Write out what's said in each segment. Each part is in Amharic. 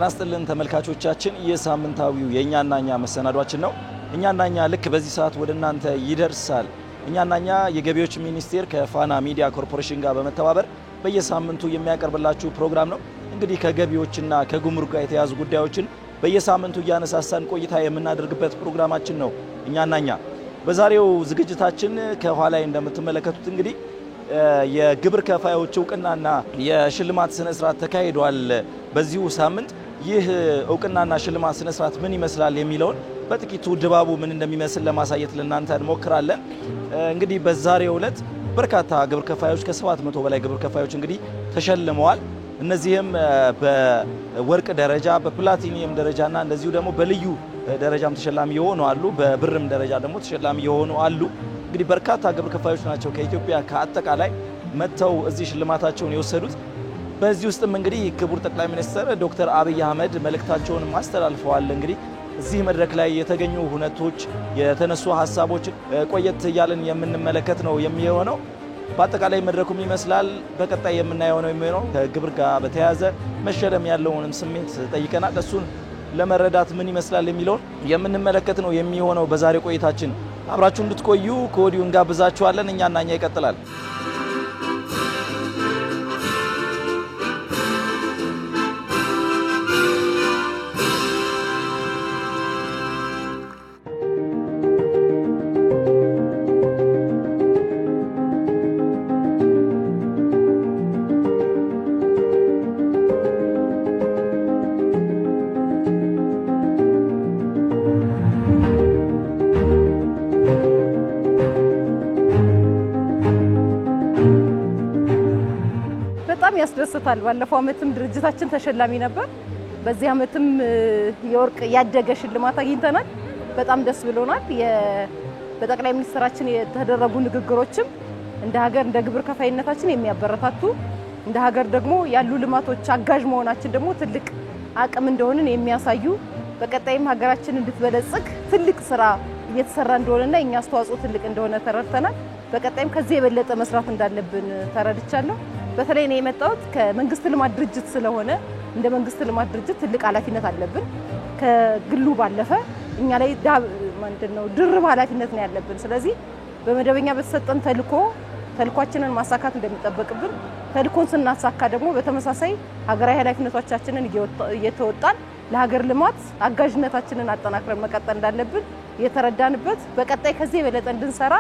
ተናስተልን ተመልካቾቻችን የሳምንታዊው የኛናኛ መሰናዷችን ነው። እኛናኛ ልክ በዚህ ሰዓት ወደናንተ ይደርሳል። እኛናኛ የገቢዎች ሚኒስቴር ከፋና ሚዲያ ኮርፖሬሽን ጋር በመተባበር በየሳምንቱ የሚያቀርብላችሁ ፕሮግራም ነው። እንግዲህ ከገቢዎችና ከጉምሩክ ጋር የተያዙ ጉዳዮችን በየሳምንቱ ያነሳሳን ቆይታ የምናደርግበት ፕሮግራማችን ነው እኛናኛ። በዛሬው ዝግጅታችን ከኋላ እንደምትመለከቱት እንግዲህ የግብር ከፋዮች እውቅናና የሽልማት ስነ ስርዓት ተካሂዷል። በዚሁ ሳምንት ይህ እውቅናና ሽልማት ስነ ስርዓት ምን ይመስላል የሚለውን በጥቂቱ ድባቡ ምን እንደሚመስል ለማሳየት ለናንተ እንሞክራለን። እንግዲህ በዛሬው ዕለት በርካታ ግብር ከፋዮች ከ700 በላይ ግብር ከፋዮች እንግዲህ ተሸልመዋል። እነዚህም በወርቅ ደረጃ በፕላቲኒየም ደረጃና እንደዚሁ ደግሞ በልዩ ደረጃም ተሸላሚ የሆኑ አሉ። በብርም ደረጃ ደግሞ ተሸላሚ የሆኑ አሉ። እንግዲህ በርካታ ግብር ከፋዮች ናቸው ከኢትዮጵያ ከአጠቃላይ መተው እዚህ ሽልማታቸውን የወሰዱት። በዚህ ውስጥም እንግዲህ ክቡር ጠቅላይ ሚኒስትር ዶክተር አብይ አህመድ መልእክታቸውን ማስተላልፈዋል። እንግዲህ እዚህ መድረክ ላይ የተገኙ ሁነቶች የተነሱ ሀሳቦችን ቆየት እያልን የምንመለከት ነው የሚሆነው። በአጠቃላይ መድረኩም ይመስላል በቀጣይ የምናየው ነው የሚሆነው። ከግብር ጋር በተያያዘ መሸለም ያለውንም ስሜት ጠይቀናል። እሱን ለመረዳት ምን ይመስላል የሚለውን የምንመለከት ነው የሚሆነው በዛሬ ቆይታችን። አብራችሁ እንድትቆዩ ከወዲሁ እንጋብዛችኋለን። እኛናኛ ይቀጥላል። ያስደስታል። ባለፈው አመትም ድርጅታችን ተሸላሚ ነበር። በዚህ አመትም የወርቅ ያደገ ሽልማት አግኝተናል። በጣም ደስ ብሎናል። በጠቅላይ ሚኒስትራችን የተደረጉ ንግግሮችም እንደ ሀገር እንደ ግብር ከፋይነታችን የሚያበረታቱ እንደ ሀገር ደግሞ ያሉ ልማቶች አጋዥ መሆናችን ደግሞ ትልቅ አቅም እንደሆነን የሚያሳዩ በቀጣይም ሀገራችን እንድትበለጽግ ትልቅ ስራ እየተሰራ እንደሆነና የኛ አስተዋጽኦ ትልቅ እንደሆነ ተረድተናል። በቀጣይም ከዚህ የበለጠ መስራት እንዳለብን ተረድቻለሁ። በተለይ ነው የመጣሁት ከመንግስት ልማት ድርጅት ስለሆነ እንደ መንግስት ልማት ድርጅት ትልቅ ኃላፊነት አለብን። ከግሉ ባለፈ እኛ ላይ ድርብ ኃላፊነት ነው ያለብን። ስለዚህ በመደበኛ በተሰጠን ተልኳችንን ማሳካት እንደሚጠበቅብን ተልኮን ስናሳካ ደግሞ በተመሳሳይ ሀገራዊ ኃላፊነቶቻችንን እየተወጣን ለሀገር ልማት አጋዥነታችንን አጠናክረን መቀጠል እንዳለብን የተረዳንበት በቀጣይ ከዚህ የበለጠ እንድንሰራ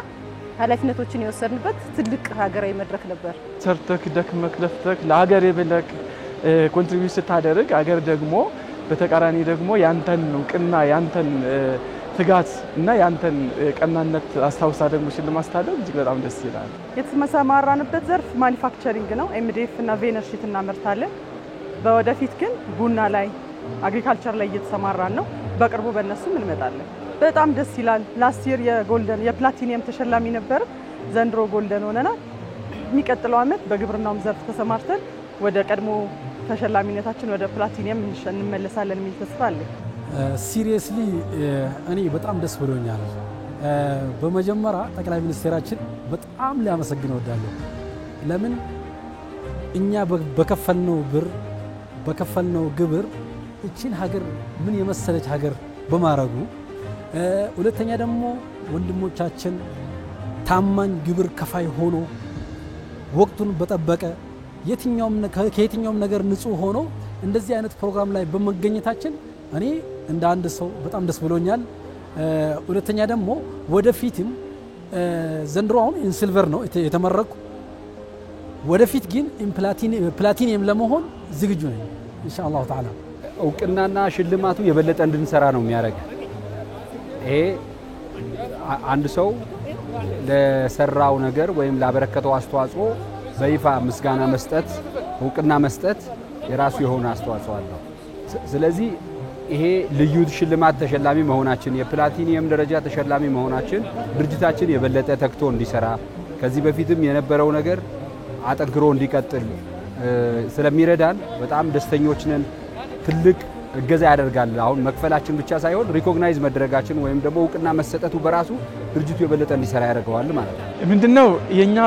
ኃላፊነቶችን የወሰድንበት ትልቅ ሀገራዊ መድረክ ነበር። ሰርተክ ደክመክ ለፍተክ ለሀገር የበለክ ኮንትሪቢዩት ስታደርግ ሀገር ደግሞ በተቃራኒ ደግሞ ያንተን እውቅና ያንተን ትጋት እና ያንተን ቀናነት አስተዋውሳ ደግሞ ሽልማት ስታደርግ እጅግ በጣም ደስ ይላል። የተሰማራንበት ዘርፍ ማኒፋክቸሪንግ ነው። ኤምዲኤፍ እና ቬነር ሺት እናመርታለን። በወደፊት ግን ቡና ላይ አግሪካልቸር ላይ እየተሰማራን ነው። በቅርቡ በእነሱም እንመጣለን። በጣም ደስ ይላል። ላስት ይር የፕላቲኒየም ተሸላሚ ነበር። ዘንድሮ ጎልደን ሆነናል። የሚቀጥለው አመት በግብርናውም ዘርፍ ተሰማርተን ወደ ቀድሞ ተሸላሚነታችን ወደ ፕላቲኒየም እንመለሳለን የሚል ተስፋ አለ። ሲሪየስሊ እኔ በጣም ደስ ብሎኛል። በመጀመሪያ ጠቅላይ ሚኒስትራችን በጣም ሊያመሰግነው እወዳለሁ። ለምን እኛ በከፈልነው ግብር እቺን ሀገር ምን የመሰለች ሀገር በማረጉ ሁለተኛ ደግሞ ወንድሞቻችን ታማኝ ግብር ከፋይ ሆኖ ወቅቱን በጠበቀ ከየትኛውም ነገር ንጹህ ሆኖ እንደዚህ አይነት ፕሮግራም ላይ በመገኘታችን እኔ እንደ አንድ ሰው በጣም ደስ ብሎኛል። ሁለተኛ ደግሞ ወደፊትም ዘንድሮ አሁን ኢንሲልቨር ነው የተመረቁ ወደፊት ግን ፕላቲኒየም ለመሆን ዝግጁ ነኝ ኢንሻአላህ ተዓላ። እውቅናና ሽልማቱ የበለጠ እንድንሰራ ነው የሚያደርግ። ይሄ አንድ ሰው ለሰራው ነገር ወይም ላበረከተው አስተዋጽኦ በይፋ ምስጋና መስጠት እውቅና መስጠት የራሱ የሆነ አስተዋጽኦ አለው። ስለዚህ ይሄ ልዩ ሽልማት ተሸላሚ መሆናችን የፕላቲኒየም ደረጃ ተሸላሚ መሆናችን ድርጅታችን የበለጠ ተክቶ እንዲሰራ ከዚህ በፊትም የነበረው ነገር አጠንክሮ እንዲቀጥል ስለሚረዳን በጣም ደስተኞች ነን። ትልቅ እገዛ ያደርጋል። አሁን መክፈላችን ብቻ ሳይሆን ሪኮግናይዝ መደረጋችን ወይም ደግሞ እውቅና መሰጠቱ በራሱ ድርጅቱ የበለጠ እንዲሰራ ያደርገዋል ማለት ነው። ምንድነው የኛ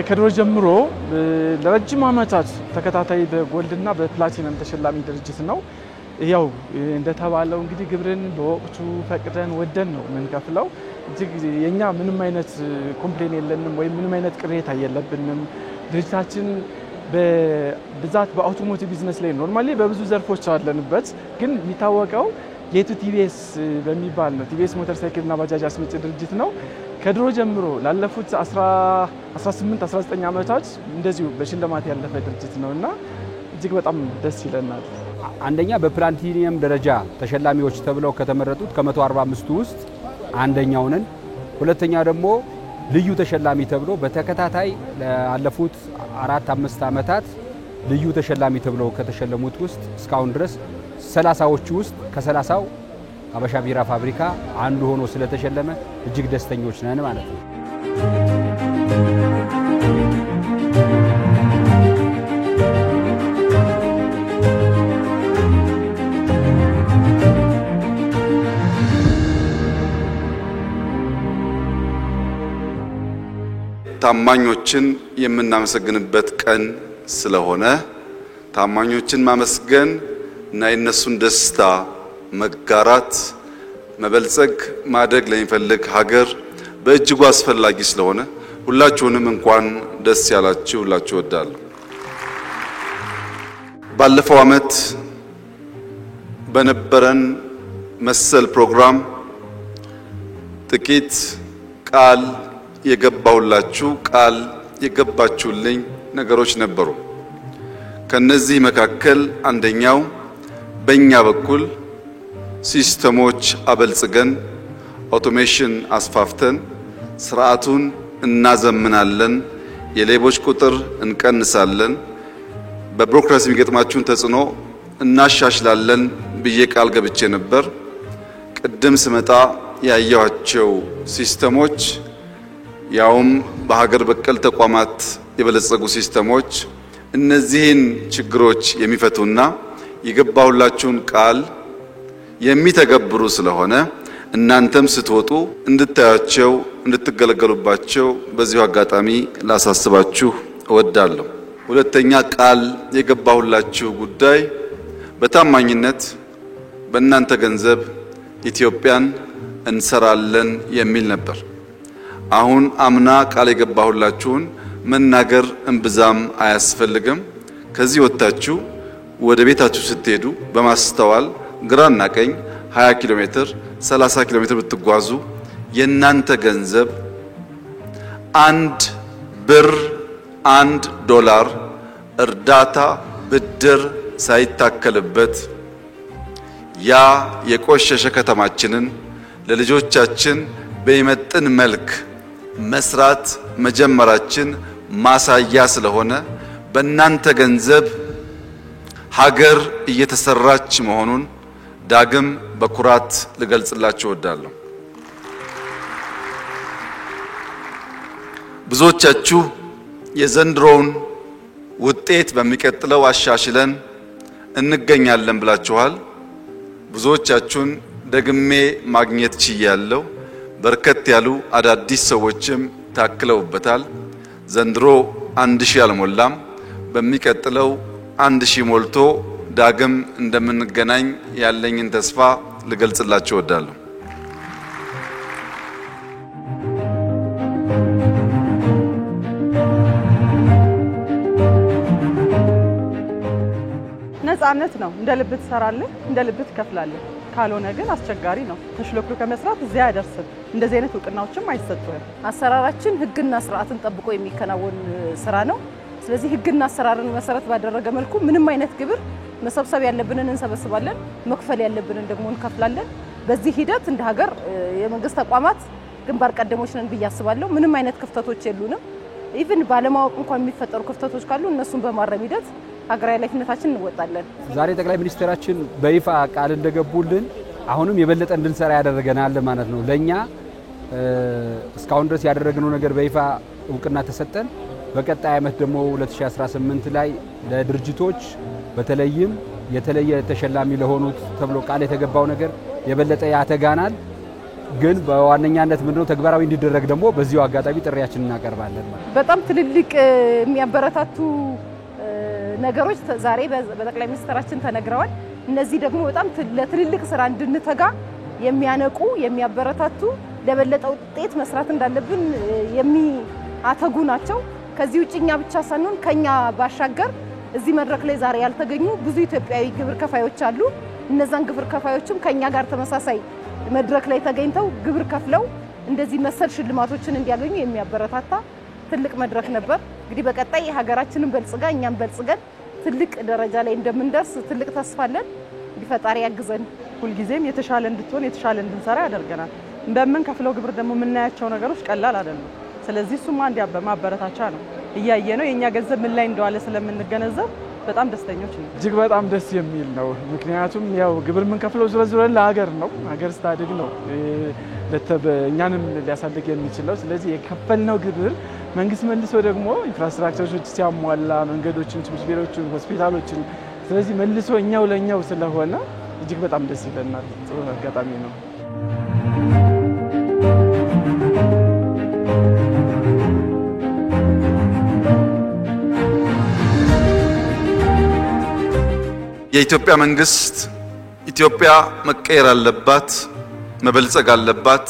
ከድሮ ጀምሮ ለረጅም ዓመታት ተከታታይ በጎልድና በፕላቲኒየም ተሸላሚ ድርጅት ነው። ያው እንደተባለው እንግዲህ ግብርን በወቅቱ ፈቅደን ወደን ነው የምንከፍለው። እጅግ የኛ ምንም አይነት ኮምፕሌን የለንም ወይም ምንም አይነት ቅሬታ የለብንም። ድርጅታችን በብዛት በአውቶሞቲቭ ቢዝነስ ላይ ኖርማሊ በብዙ ዘርፎች አለንበት፣ ግን የሚታወቀው ጌቱ ቲቪኤስ በሚባል ነው። ቲቪኤስ ሞተር ሳይክል እና ባጃጅ አስመጪ ድርጅት ነው። ከድሮ ጀምሮ ላለፉት 18 19 ዓመታት እንደዚሁ በሽልማት ያለፈ ድርጅት ነውና እጅግ በጣም ደስ ይለናል። አንደኛ በፕላቲኒየም ደረጃ ተሸላሚዎች ተብለው ከተመረጡት ከ145 ውስጥ አንደኛው ነን። ሁለተኛ ደግሞ ልዩ ተሸላሚ ተብሎ በተከታታይ ላለፉት 4-5 ዓመታት ልዩ ተሸላሚ ተብለው ከተሸለሙት ውስጥ እስካሁን ድረስ 30ዎቹ ውስጥ ከ30ው ሀበሻ ቢራ ፋብሪካ አንዱ ሆኖ ስለተሸለመ እጅግ ደስተኞች ነን ማለት ነው። ታማኞችን የምናመሰግንበት ቀን ስለሆነ ታማኞችን ማመስገን እና የነሱን ደስታ መጋራት መበልጸግ ማደግ ለሚፈልግ ሀገር በእጅጉ አስፈላጊ ስለሆነ ሁላችሁንም እንኳን ደስ ያላችሁ ሁላችሁ ወዳለሁ። ባለፈው ዓመት በነበረን መሰል ፕሮግራም ጥቂት ቃል የገባሁላችሁ ቃል የገባችሁልኝ ነገሮች ነበሩ። ከነዚህ መካከል አንደኛው በእኛ በኩል ሲስተሞች አበልጽገን አውቶሜሽን አስፋፍተን ስርዓቱን እናዘምናለን፣ የሌቦች ቁጥር እንቀንሳለን፣ በቢሮክራሲ የሚገጥማችሁን ተጽዕኖ እናሻሽላለን ብዬ ቃል ገብቼ ነበር። ቅድም ስመጣ ያያቸው ሲስተሞች ያውም በሀገር በቀል ተቋማት የበለጸጉ ሲስተሞች እነዚህን ችግሮች የሚፈቱና የገባሁላችሁን ቃል የሚተገብሩ ስለሆነ እናንተም ስትወጡ እንድታያቸው እንድትገለገሉባቸው በዚሁ አጋጣሚ ላሳስባችሁ እወዳለሁ። ሁለተኛ ቃል የገባሁላችሁ ጉዳይ በታማኝነት በእናንተ ገንዘብ ኢትዮጵያን እንሰራለን የሚል ነበር። አሁን አምና ቃል የገባሁላችሁን መናገር እንብዛም አያስፈልግም። ከዚህ ወጣችሁ ወደ ቤታችሁ ስትሄዱ በማስተዋል ግራና ቀኝ 20 ኪሎ ሜትር 30 ኪሎ ሜትር ብትጓዙ የናንተ ገንዘብ 1 ብር 1 ዶላር እርዳታ ብድር ሳይታከልበት ያ የቆሸሸ ከተማችንን ለልጆቻችን በሚመጥን መልክ መስራት መጀመራችን ማሳያ ስለሆነ በእናንተ ገንዘብ ሀገር እየተሰራች መሆኑን ዳግም በኩራት ልገልጽላችሁ እወዳለሁ። ብዙዎቻችሁ የዘንድሮውን ውጤት በሚቀጥለው አሻሽለን እንገኛለን ብላችኋል። ብዙዎቻችሁን ደግሜ ማግኘት ችያለሁ። በርከት ያሉ አዳዲስ ሰዎችም ታክለውበታል። ዘንድሮ 1000 አልሞላም። በሚቀጥለው 1000 ሞልቶ ዳግም እንደምንገናኝ ያለኝን ተስፋ ልገልጽላችሁ እወዳለሁ። ነፃነት ነው። እንደ ልብ ትሰራለህ፣ እንደ ልብ ትከፍላለህ። ካልሆነ ግን አስቸጋሪ ነው። ተሽሎክሎ ከመስራት እዚያ አይደርስም። እንደዚህ አይነት እውቅናዎችም አይሰጡም። አሰራራችን ህግና ስርዓትን ጠብቆ የሚከናወን ስራ ነው። ስለዚህ ህግና አሰራርን መሰረት ባደረገ መልኩ ምንም አይነት ግብር መሰብሰብ ያለብንን እንሰበስባለን፣ መክፈል ያለብንን ደግሞ እንከፍላለን። በዚህ ሂደት እንደ ሀገር የመንግስት ተቋማት ግንባር ቀደሞች ነን ብዬ አስባለሁ። ምንም አይነት ክፍተቶች የሉንም። ኢቭን ባለማወቅ እንኳን የሚፈጠሩ ክፍተቶች ካሉ እነሱን በማረም ሂደት ሀገራዊ ኃላፊነታችን እንወጣለን። ዛሬ ጠቅላይ ሚኒስትራችን በይፋ ቃል እንደገቡልን አሁንም የበለጠ እንድንሰራ ያደረገናል ማለት ነው። ለኛ እስካሁን ድረስ ያደረግነው ነገር በይፋ እውቅና ተሰጠን። በቀጣይ ዓመት ደግሞ 2018 ላይ ለድርጅቶች በተለይም የተለየ ተሸላሚ ለሆኑት ተብሎ ቃል የተገባው ነገር የበለጠ ያተጋናል። ግን በዋነኛነት ምንድነው ተግባራዊ እንዲደረግ ደግሞ በዚሁ አጋጣሚ ጥሪያችንን እናቀርባለን ማለት ነው። በጣም ትልልቅ የሚያበረታቱ ነገሮች ዛሬ በጠቅላይ ሚኒስትራችን ተነግረዋል። እነዚህ ደግሞ በጣም ለትልልቅ ስራ እንድንተጋ የሚያነቁ የሚያበረታቱ ለበለጠ ውጤት መስራት እንዳለብን የሚያተጉ ናቸው። ከዚህ ውጭኛ ብቻ ሳይሆን ከኛ ባሻገር እዚህ መድረክ ላይ ዛሬ ያልተገኙ ብዙ ኢትዮጵያዊ ግብር ከፋዮች አሉ። እነዛን ግብር ከፋዮችም ከኛ ጋር ተመሳሳይ መድረክ ላይ ተገኝተው ግብር ከፍለው እንደዚህ መሰል ሽልማቶችን እንዲያገኙ የሚያበረታታ ትልቅ መድረክ ነበር። እንግዲህ በቀጣይ ሀገራችንን በልጽጋ እኛም በልጽገን ትልቅ ደረጃ ላይ እንደምንደርስ ትልቅ ተስፋ አለን። ፈጣሪ ያግዘን። ሁልጊዜም የተሻለ እንድትሆን የተሻለ እንድንሰራ ያደርገናል። እንደምንከፍለው ግብር ደግሞ የምናያቸው ነገሮች ቀላል አይደሉም። ስለዚህ እሱም አንድ ማበረታቻ ነው። እያየ ነው የኛ ገንዘብ ምን ላይ እንደዋለ ስለምንገነዘብ በጣም ደስተኞች ነን። እጅግ በጣም ደስ የሚል ነው። ምክንያቱም ያው ግብር የምንከፍለው ዙረን ለሀገር ነው። ሀገር ስታድግ ነው እኛንም ሊያሳድግ የሚችለው። ስለዚህ የከፈልነው ግብር መንግስት መልሶ ደግሞ ኢንፍራስትራክቸሮች ሲያሟላ መንገዶችን፣ ትምህርት ቤቶችን፣ ሆስፒታሎችን ስለዚህ መልሶ እኛው ለኛው ስለሆነ እጅግ በጣም ደስ ይለናል። ጥሩ አጋጣሚ ነው። የኢትዮጵያ መንግስት ኢትዮጵያ መቀየር አለባት፣ መበልጸግ አለባት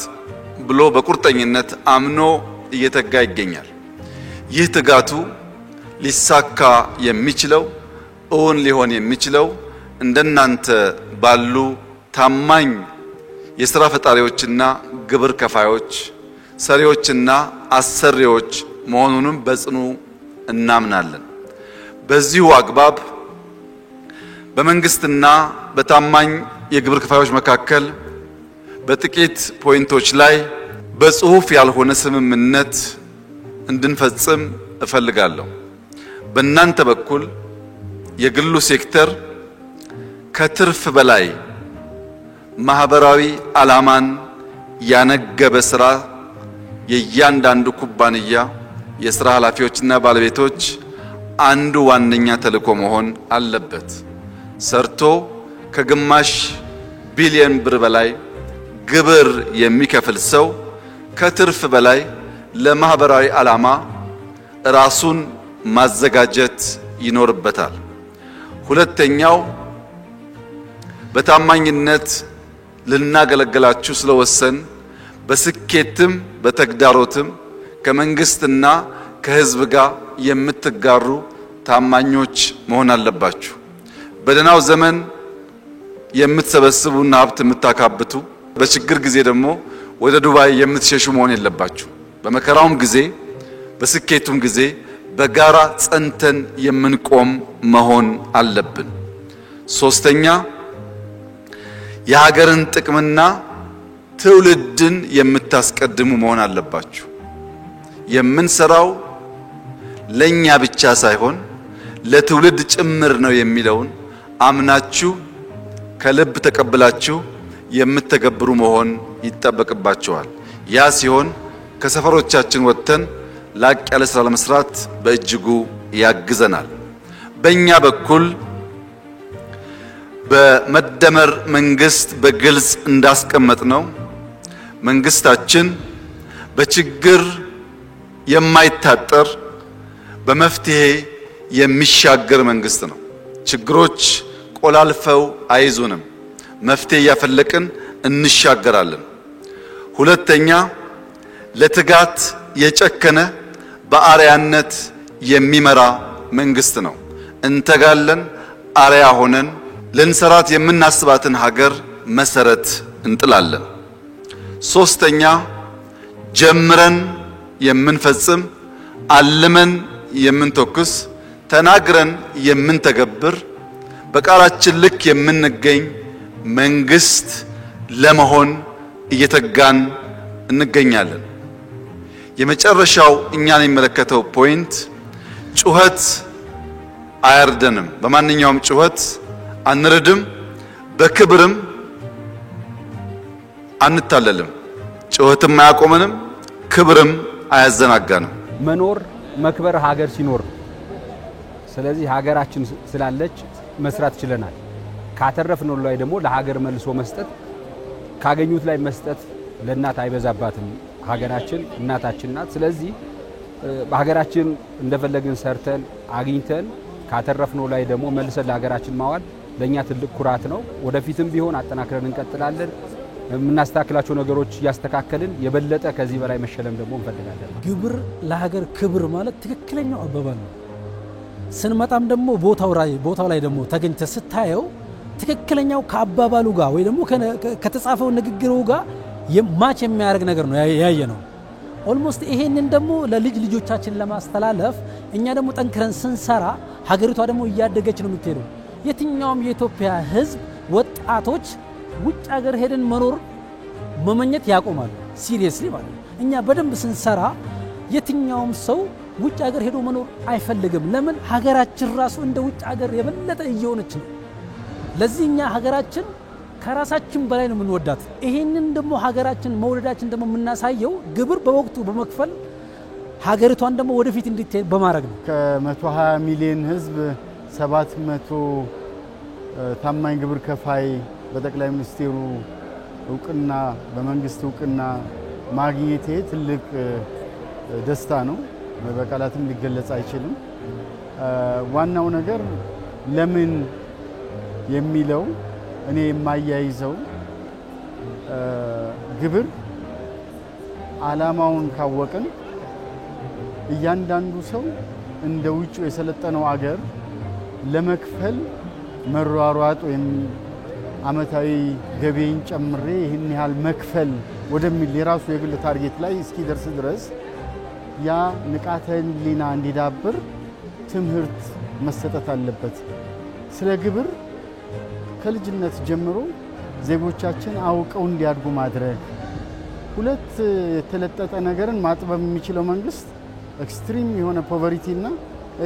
ብሎ በቁርጠኝነት አምኖ እየተጋ ይገኛል። ይህ ትጋቱ ሊሳካ የሚችለው እውን ሊሆን የሚችለው እንደናንተ ባሉ ታማኝ የሥራ ፈጣሪዎችና ግብር ከፋዮች፣ ሰሪዎችና አሰሪዎች መሆኑንም በጽኑ እናምናለን። በዚሁ አግባብ በመንግስትና በታማኝ የግብር ከፋዮች መካከል በጥቂት ፖይንቶች ላይ በጽሁፍ ያልሆነ ስምምነት እንድንፈጽም እፈልጋለሁ። በእናንተ በኩል የግሉ ሴክተር ከትርፍ በላይ ማህበራዊ ዓላማን ያነገበ ስራ የእያንዳንዱ ኩባንያ የሥራ ኃላፊዎችና ባለቤቶች አንዱ ዋነኛ ተልዕኮ መሆን አለበት። ሰርቶ ከግማሽ ቢሊዮን ብር በላይ ግብር የሚከፍል ሰው ከትርፍ በላይ ለማህበራዊ ዓላማ ራሱን ማዘጋጀት ይኖርበታል። ሁለተኛው በታማኝነት ልናገለግላችሁ ስለወሰን በስኬትም በተግዳሮትም ከመንግስትና ከህዝብ ጋር የምትጋሩ ታማኞች መሆን አለባችሁ። በደናው ዘመን የምትሰበስቡና ሀብት የምታካብቱ፣ በችግር ጊዜ ደግሞ ወደ ዱባይ የምትሸሹ መሆን የለባችሁ። በመከራውም ጊዜ በስኬቱም ጊዜ በጋራ ጸንተን የምንቆም መሆን አለብን። ሶስተኛ የሀገርን ጥቅምና ትውልድን የምታስቀድሙ መሆን አለባችሁ። የምንሰራው ለኛ ብቻ ሳይሆን ለትውልድ ጭምር ነው የሚለውን አምናችሁ ከልብ ተቀብላችሁ የምትተገብሩ መሆን ይጠበቅባችኋል። ያ ሲሆን ከሰፈሮቻችን ወጥተን ላቅ ያለ ስራ ለመስራት በእጅጉ ያግዘናል። በእኛ በኩል በመደመር መንግስት በግልጽ እንዳስቀመጥ ነው መንግስታችን በችግር የማይታጠር በመፍትሄ የሚሻገር መንግስት ነው። ችግሮች ቆላልፈው አይዙንም፣ መፍትሄ ያፈለቅን እንሻገራለን። ሁለተኛ ለትጋት የጨከነ በአርያነት የሚመራ መንግስት ነው። እንተጋለን፣ አርያ ሆነን ልንሰራት የምናስባትን ሀገር መሰረት እንጥላለን። ሶስተኛ ጀምረን የምንፈጽም፣ አልመን የምንተኩስ፣ ተናግረን የምንተገብር፣ በቃላችን ልክ የምንገኝ መንግስት ለመሆን እየተጋን እንገኛለን። የመጨረሻው እኛን የሚመለከተው ፖይንት ጩኸት አያርደንም። በማንኛውም ጩኸት አንረድም፣ በክብርም አንታለልም። ጩኸትም አያቆመንም፣ ክብርም አያዘናጋንም። መኖር መክበር ሀገር ሲኖር፣ ስለዚህ ሀገራችን ስላለች መስራት ችለናል። ካተረፍነው ላይ ደግሞ ለሀገር መልሶ መስጠት፣ ካገኙት ላይ መስጠት ለእናት አይበዛባትም። ሀገራችን እናታችን ናት። ስለዚህ በሀገራችን እንደፈለግን ሰርተን አግኝተን ካተረፍነው ላይ ደግሞ መልሰን ለሀገራችን ማዋል ለኛ ትልቅ ኩራት ነው። ወደፊትም ቢሆን አጠናክረን እንቀጥላለን። የምናስተካክላቸው ነገሮች ያስተካከልን የበለጠ ከዚህ በላይ መሸለም ደግሞ እንፈልጋለን። ግብር ለሀገር ክብር ማለት ትክክለኛው አባባል ነው። ስንመጣም ደግሞ ቦታው ላይ ደግሞ ተገኝተ ስታየው ትክክለኛው ከአባባሉ ጋር ወይ ደግሞ ከተጻፈው ንግግሩ ጋር ማች የሚያደርግ ነገር ነው ያየ ነው። ኦልሞስት ይሄንን ደግሞ ለልጅ ልጆቻችን ለማስተላለፍ እኛ ደግሞ ጠንክረን ስንሰራ ሀገሪቷ ደግሞ እያደገች ነው የምትሄደው። የትኛውም የኢትዮጵያ ሕዝብ ወጣቶች ውጭ ሀገር ሄደን መኖር መመኘት ያቆማሉ። ሲሪየስሊ ማለት እኛ በደንብ ስንሰራ የትኛውም ሰው ውጭ ሀገር ሄዶ መኖር አይፈልግም። ለምን? ሀገራችን ራሱ እንደ ውጭ ሀገር የበለጠ እየሆነች ነው። ለዚህ እኛ ሀገራችን ከራሳችን በላይ ነው የምንወዳት። ይሄንን ደግሞ ሀገራችን መውደዳችን ደግሞ የምናሳየው ግብር በወቅቱ በመክፈል ሀገሪቷን ደግሞ ወደፊት እንድትሄድ በማድረግ ነው። ከ120 ሚሊዮን ህዝብ 700 ታማኝ ግብር ከፋይ በጠቅላይ ሚኒስትሩ እውቅና በመንግስት እውቅና ማግኘቴ ትልቅ ደስታ ነው። በቃላትም ሊገለጽ አይችልም። ዋናው ነገር ለምን የሚለው እኔ የማያይዘው ግብር ዓላማውን ካወቅን እያንዳንዱ ሰው እንደ ውጭ የሰለጠነው አገር ለመክፈል መሯሯጥ ወይም አመታዊ ገቢን ጨምሬ ይህን ያህል መክፈል ወደሚል የራሱ የግል ታርጌት ላይ እስኪደርስ ድረስ ያ ንቃተ ህሊና እንዲዳብር ትምህርት መሰጠት አለበት። ስለ ግብር ከልጅነት ጀምሮ ዜጎቻችን አውቀው እንዲያድጉ ማድረግ። ሁለት የተለጠጠ ነገርን ማጥበብ የሚችለው መንግስት ኤክስትሪም የሆነ ፖቨርቲ እና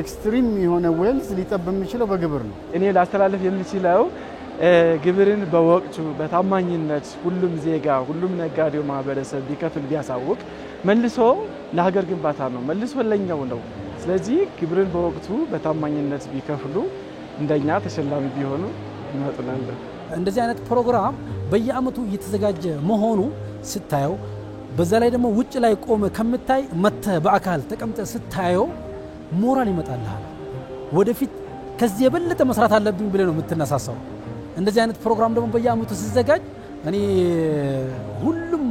ኤክስትሪም የሆነ ዌልዝ ሊጠብ የሚችለው በግብር ነው። እኔ ላስተላልፍ የምችለው ግብርን በወቅቱ በታማኝነት ሁሉም ዜጋ ሁሉም ነጋዴው ማህበረሰብ ቢከፍል ቢያሳውቅ መልሶ ለሀገር ግንባታ ነው፣ መልሶ ለኛው ነው። ስለዚህ ግብርን በወቅቱ በታማኝነት ቢከፍሉ እንደኛ ተሸላሚ ቢሆኑ እንወጥናለን። እንደዚህ አይነት ፕሮግራም በየአመቱ እየተዘጋጀ መሆኑ ስታየው በዛ ላይ ደግሞ ውጭ ላይ ቆመ ከምታይ መተ በአካል ተቀምጠ ስታየው ሞራል ይመጣልሃል። ወደፊት ከዚህ የበለጠ መስራት አለብኝ ብለ ነው የምትነሳሳው። እንደዚህ አይነት ፕሮግራም ደግሞ በየአመቱ ሲዘጋጅ እኔ ሁሉም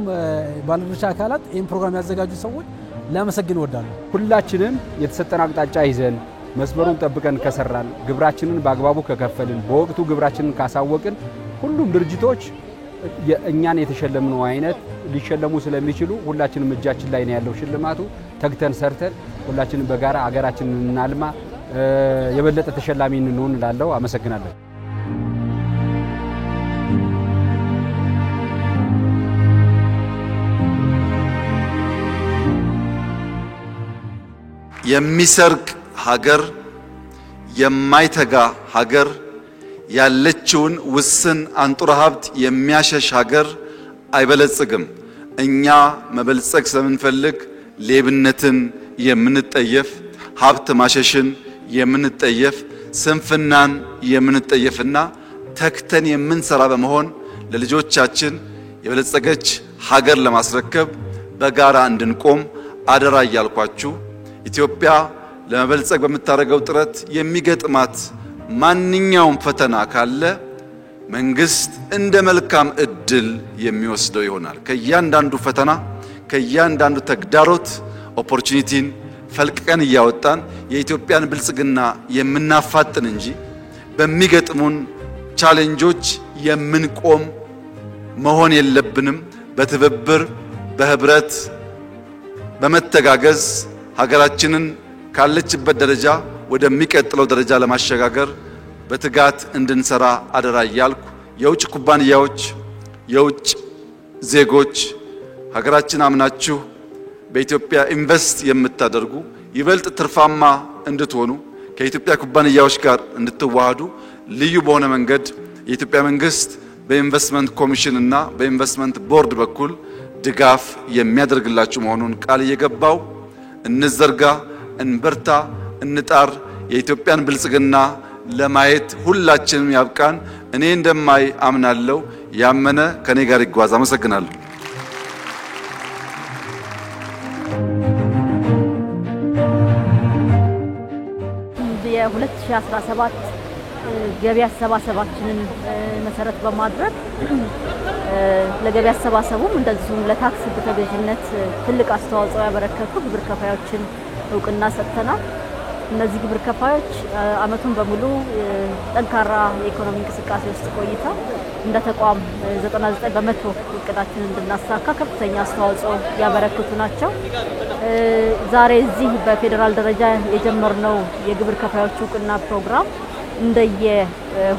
ባለድርሻ አካላት ይህን ፕሮግራም ያዘጋጁ ሰዎች ላመሰግን እወዳለሁ። ሁላችንም የተሰጠን አቅጣጫ ይዘን መስመሩን ጠብቀን ከሰራን ግብራችንን በአግባቡ ከከፈልን በወቅቱ ግብራችንን ካሳወቅን ሁሉም ድርጅቶች እኛን የተሸለምነው አይነት ሊሸለሙ ስለሚችሉ ሁላችንም እጃችን ላይ ነው ያለው ሽልማቱ። ተግተን ሰርተን ሁላችንም በጋራ አገራችንን እናልማ፣ የበለጠ ተሸላሚ እንሆን እላለሁ። አመሰግናለሁ። የሚሰርቅ ሀገር፣ የማይተጋ ሀገር፣ ያለችውን ውስን አንጡራ ሀብት የሚያሸሽ ሀገር አይበለጽግም። እኛ መበልጸግ ስለምንፈልግ ሌብነትን የምንጠየፍ፣ ሀብት ማሸሽን የምንጠየፍ፣ ስንፍናን የምንጠየፍና ተክተን የምንሰራ በመሆን ለልጆቻችን የበለጸገች ሀገር ለማስረከብ በጋራ እንድንቆም አደራ እያልኳችሁ ኢትዮጵያ ለመበልጸግ በምታደርገው ጥረት የሚገጥማት ማንኛውም ፈተና ካለ መንግስት እንደ መልካም እድል የሚወስደው ይሆናል። ከእያንዳንዱ ፈተና ከእያንዳንዱ ተግዳሮት ኦፖርቹኒቲን ፈልቀን እያወጣን የኢትዮጵያን ብልጽግና የምናፋጥን እንጂ በሚገጥሙን ቻሌንጆች የምንቆም መሆን የለብንም። በትብብር በህብረት በመተጋገዝ ሀገራችንን ካለችበት ደረጃ ወደሚቀጥለው ደረጃ ለማሸጋገር በትጋት እንድንሰራ አደራ እያልኩ የውጭ ኩባንያዎች፣ የውጭ ዜጎች ሀገራችን አምናችሁ በኢትዮጵያ ኢንቨስት የምታደርጉ ይበልጥ ትርፋማ እንድትሆኑ ከኢትዮጵያ ኩባንያዎች ጋር እንድትዋሃዱ ልዩ በሆነ መንገድ የኢትዮጵያ መንግስት በኢንቨስትመንት ኮሚሽን እና በኢንቨስትመንት ቦርድ በኩል ድጋፍ የሚያደርግላችሁ መሆኑን ቃል እየገባው እንዘርጋ፣ እንበርታ፣ እንጣር። የኢትዮጵያን ብልጽግና ለማየት ሁላችንም ያብቃን። እኔ እንደማይ አምናለሁ። ያመነ ከኔ ጋር ይጓዝ። አመሰግናለሁ። የ2017 ገቢ አሰባሰባችንን መሰረት በማድረግ ለገቢ አሰባሰቡም እንደዚሁም ለታክስ ተገዥነት ትልቅ አስተዋጽኦ ያበረከቱ ግብር ከፋዮችን እውቅና ሰጥተናል። እነዚህ ግብር ከፋዮች አመቱን በሙሉ ጠንካራ የኢኮኖሚ እንቅስቃሴ ውስጥ ቆይተው እንደ ተቋም 99% እቅዳችንን እንድናሳካ ከፍተኛ አስተዋጽኦ ያበረከቱ ናቸው። ዛሬ እዚህ በፌዴራል ደረጃ የጀመርነው የግብር ከፋዮች እውቅና ፕሮግራም እንደየ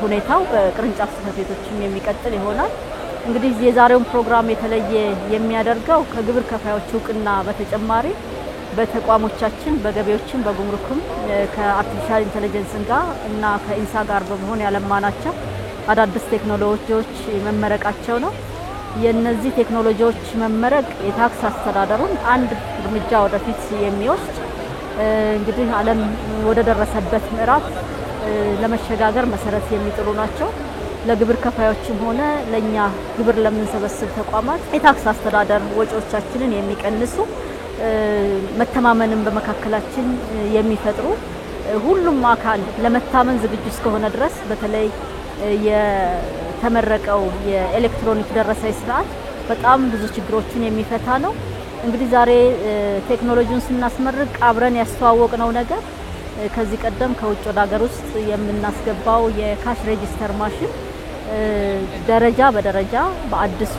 ሁኔታው በቅርንጫፍ ጽሕፈት ቤቶችም የሚቀጥል ይሆናል። እንግዲህ የዛሬውን ፕሮግራም የተለየ የሚያደርገው ከግብር ከፋዮች እውቅና በተጨማሪ በተቋሞቻችን በገቢዎችም በጉምሩክም ከአርቲፊሻል ኢንተለጀንስ ጋር እና ከኢንሳ ጋር በመሆን ያለማናቸው አዳዲስ ቴክኖሎጂዎች መመረቃቸው ነው። የነዚህ ቴክኖሎጂዎች መመረቅ የታክስ አስተዳደሩን አንድ እርምጃ ወደፊት የሚወስድ እንግዲህ ዓለም ወደ ደረሰበት ምዕራፍ ለመሸጋገር መሰረት የሚጥሉ ናቸው። ለግብር ከፋዮችም ሆነ ለኛ ግብር ለምንሰበስብ ተቋማት የታክስ አስተዳደር ወጪዎቻችንን የሚቀንሱ መተማመንን በመካከላችን የሚፈጥሩ ሁሉም አካል ለመታመን ዝግጁ እስከሆነ ድረስ በተለይ የተመረቀው የኤሌክትሮኒክ ደረሰኝ ስርዓት በጣም ብዙ ችግሮችን የሚፈታ ነው። እንግዲህ ዛሬ ቴክኖሎጂውን ስናስመርቅ አብረን ያስተዋወቅነው ነገር ከዚህ ቀደም ከውጭ ወደ ሀገር ውስጥ የምናስገባው የካሽ ሬጂስተር ማሽን ደረጃ በደረጃ በአዲሱ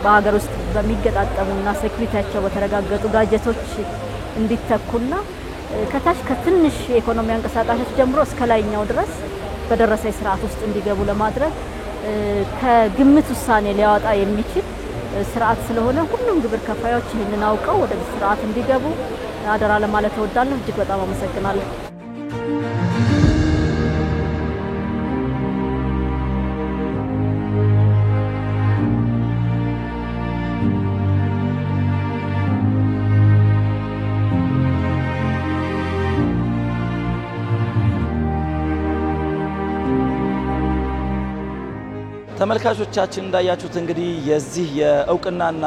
በሀገር ውስጥ በሚገጣጠሙና ሴኩሪቲያቸው በተረጋገጡ ጋጀቶች እንዲተኩና ከታች ከትንሽ የኢኮኖሚ አንቀሳቃሾች ጀምሮ እስከ ላይኛው ድረስ በደረሰኝ ስርዓት ውስጥ እንዲገቡ ለማድረግ ከግምት ውሳኔ ሊያወጣ የሚችል ስርዓት ስለሆነ ሁሉም ግብር ከፋዮች ይህንን አውቀው ወደ ስርዓት እንዲገቡ አደራ ለማለት እወዳለሁ። እጅግ በጣም አመሰግናለሁ። ተመልካቾቻችን እንዳያችሁት እንግዲህ የዚህ የእውቅናና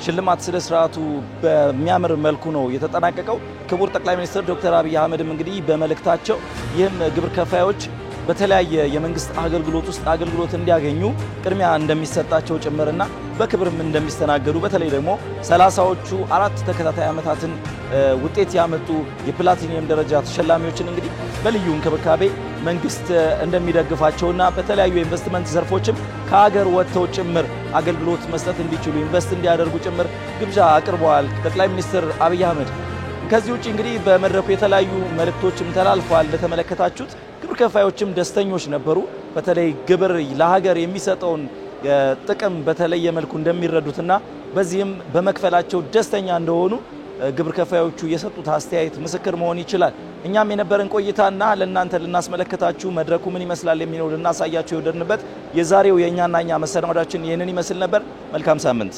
ሽልማት ስነ ስርዓቱ በሚያምር መልኩ ነው የተጠናቀቀው። ክቡር ጠቅላይ ሚኒስትር ዶክተር አብይ አህመድም እንግዲህ በመልእክታቸው ይህም ግብር ከፋዮች በተለያየ የመንግስት አገልግሎት ውስጥ አገልግሎት እንዲያገኙ ቅድሚያ እንደሚሰጣቸው ጭምርና በክብርም እንደሚስተናገዱ በተለይ ደግሞ 30ዎቹ 4 ተከታታይ ዓመታትን ውጤት ያመጡ የፕላቲኒየም ደረጃ ተሸላሚዎችን እንግዲህ በልዩ እንክብካቤ መንግስት እንደሚደግፋቸውና በተለያዩ ኢንቨስትመንት ዘርፎችም ከሀገር ወጥተው ጭምር አገልግሎት መስጠት እንዲችሉ ኢንቨስት እንዲያደርጉ ጭምር ግብዣ አቅርበዋል ጠቅላይ ሚኒስትር አብይ አህመድ። ከዚህ ውጪ እንግዲህ በመድረኩ የተለያዩ መልእክቶችም ተላልፈዋል። እንደተመለከታችሁት ግብር ከፋዮችም ደስተኞች ነበሩ። በተለይ ግብር ለሀገር የሚሰጠውን ጥቅም በተለየ መልኩ እንደሚረዱትና በዚህም በመክፈላቸው ደስተኛ እንደሆኑ ግብር ከፋዮቹ የሰጡት አስተያየት ምስክር መሆን ይችላል። እኛም የነበረን ቆይታና ለእናንተ ልናስመለከታችሁ መድረኩ ምን ይመስላል የሚለው ልናሳያችሁ የወደድንበት የዛሬው የእኛና እኛ መሰናዷችን ይህንን ይመስል ነበር። መልካም ሳምንት።